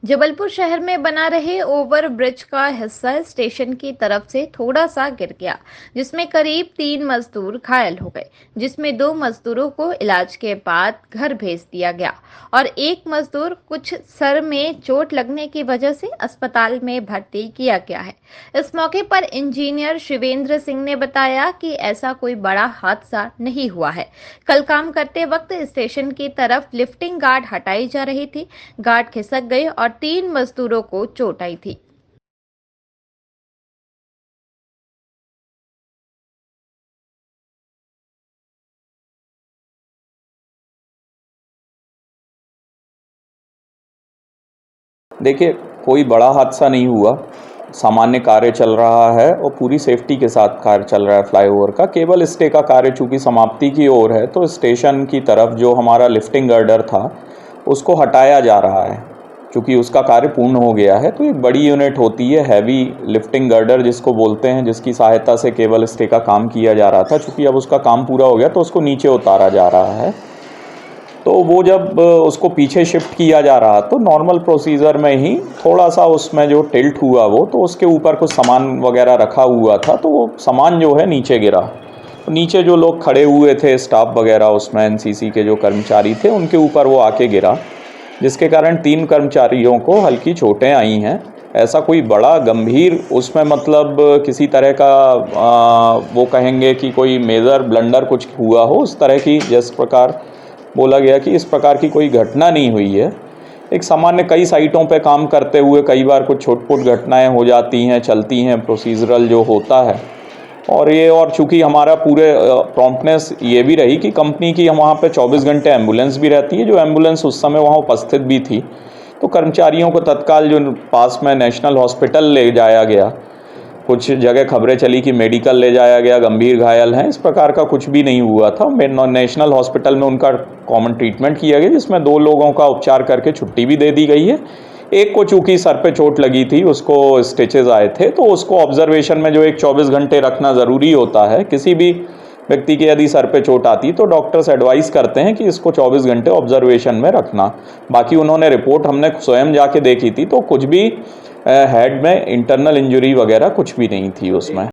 जबलपुर शहर में बना रहे ओवर ब्रिज का हिस्सा स्टेशन की तरफ से थोड़ा सा गिर गया, जिसमें करीब 3 मजदूर घायल हो गए, जिसमें 2 मजदूरों को इलाज के बाद घर भेज दिया गया और एक मजदूर कुछ सर में चोट लगने की वजह से अस्पताल में भर्ती किया गया है। इस मौके पर इंजीनियर शिवेंद्र सिंह ने बताया कि ऐसा कोई बड़ा हादसा नहीं हुआ है। कल काम करते वक्त स्टेशन की तरफ लिफ्टिंग गार्ड हटाई जा रही थी, गार्ड खिसक गई और 3 मजदूरों को चोट आई थी। देखिए, कोई बड़ा हादसा नहीं हुआ। सामान्य कार्य चल रहा है और पूरी सेफ्टी के साथ कार्य चल रहा है फ्लाईओवर का। केबल स्टे का कार्य चूँकि समाप्ति की ओर है, तो स्टेशन की तरफ जो हमारा लिफ्टिंग गर्डर था उसको हटाया जा रहा है। चूँकि उसका कार्य पूर्ण हो गया है, तो एक बड़ी यूनिट होती है हैवी लिफ्टिंग गर्डर जिसको बोलते हैं, जिसकी सहायता से केबल स्टे का काम किया जा रहा था। चूँकि अब उसका काम पूरा हो गया तो उसको नीचे उतारा जा रहा है। तो वो जब उसको पीछे शिफ्ट किया जा रहा तो नॉर्मल प्रोसीजर में ही थोड़ा सा उसमें जो टिल्ट हुआ वो, तो उसके ऊपर कुछ सामान वगैरह रखा हुआ था, तो वो सामान जो है नीचे गिरा। तो नीचे जो लोग खड़े हुए थे स्टाफ वगैरह, उसमें एनसीसी के जो कर्मचारी थे, उनके ऊपर वो आके गिरा, जिसके कारण 3 कर्मचारियों को हल्की चोटें आई हैं। ऐसा कोई बड़ा गंभीर उसमें मतलब किसी तरह का वो कहेंगे कि कोई मेजर ब्लंडर कुछ हुआ हो, उस तरह की जिस प्रकार बोला गया कि इस प्रकार की कोई घटना नहीं हुई है। एक सामान्य कई साइटों पे काम करते हुए कई बार कुछ छोट-मोट घटनाएं हो जाती हैं, चलती हैं, प्रोसीजरल जो होता है। और चूँकि हमारा पूरे प्रॉम्प्टनेस ये भी रही कि कंपनी की वहाँ पे 24 घंटे एम्बुलेंस भी रहती है, जो एम्बुलेंस उस समय वहाँ उपस्थित भी थी। तो कर्मचारियों को तत्काल जो पास में नेशनल हॉस्पिटल ले जाया गया। कुछ जगह खबरें चली कि मेडिकल ले जाया गया, गंभीर घायल हैं, इस प्रकार का कुछ भी नहीं हुआ था। नेशनल हॉस्पिटल में उनका कॉमन ट्रीटमेंट किया गया, जिसमें 2 लोगों का उपचार करके छुट्टी भी दे दी गई है। एक को चूँकि सर पे चोट लगी थी, उसको स्टिचेस आए थे, तो उसको ऑब्जर्वेशन में जो एक 24 घंटे रखना ज़रूरी होता है। किसी भी व्यक्ति के यदि सर पे चोट आती तो डॉक्टर्स एडवाइस करते हैं कि इसको 24 घंटे ऑब्जर्वेशन में रखना। बाकी उन्होंने रिपोर्ट हमने स्वयं जाके देखी थी, तो कुछ भी हेड में इंटरनल इंजरी वगैरह कुछ भी नहीं थी उसमें।